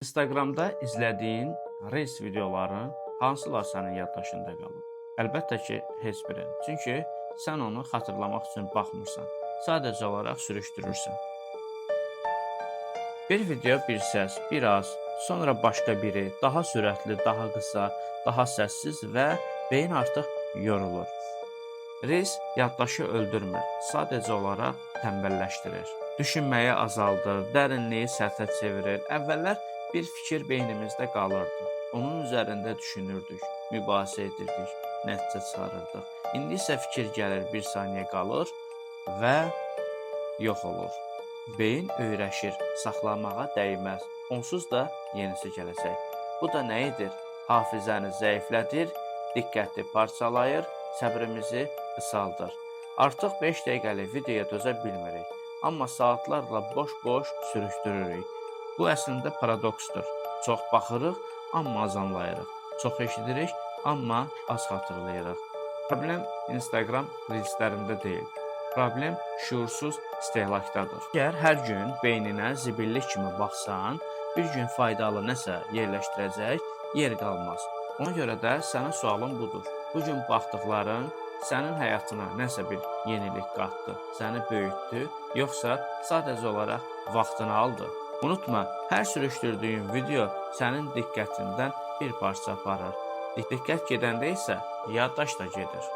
Instagramda izlədiyin Reels videoların hansılar sənin yaddaşında qalıb? Əlbəttə ki, heç biri. Çünki sən onu xatırlamaq üçün baxmırsan. Sadəcə olaraq sürüşdürürsən. Bir video, bir səs, bir az, sonra başqa biri, daha sürətli, daha qısa, daha səssiz və beyin artıq yorulur. Reels yaddaşı öldürmür, sadəcə olaraq tənbəlləşdirir. Düşünməyi azaldır, dərinliyi səthə çevirir. Əvvəllər bir fikir beynimizdə qalırdı. Onun üzərində düşünürdük, mübahisə edirdik, nəticə çıxarırdıq. İndi isə fikir gəlir, bir saniyə qalır və yox olur. Beyin öyrəşir, saxlamağa dəyməz. Onsuz da yenisi gələcək. Bu da nə edir? Hafizəni zəiflədir, diqqəti parçalayır, səbrimizi qısaldır. Artıq 5 dəqiqəlik videoya dözə bilmirik, amma saatlarla boş-boş sürüşdürürük. Bu əslində paradoksdur. Çox baxırıq, amma az anlayırıq. Çox eşidirik, amma az xatırlayırıq. Problem Instagram reelslərində deyil. Problem şuursuz istehlakdadır. Əgər hər gün beyninə zibillik kimi baxsan, bir gün faydalı nəsə yerləşdirəcək yer qalmaz. Ona görə də sənin sualın budur. Bu gün baxdıqların sənin həyatına nəsə bir yenilik qatdı, səni böyütdü, yoxsa sadəcə olaraq vaxtını aldı? Unutma, hər sürüşdürdüyün video sənin diqqətindən bir parça aparır. Diqqət gedəndə isə yaddaş da gedir.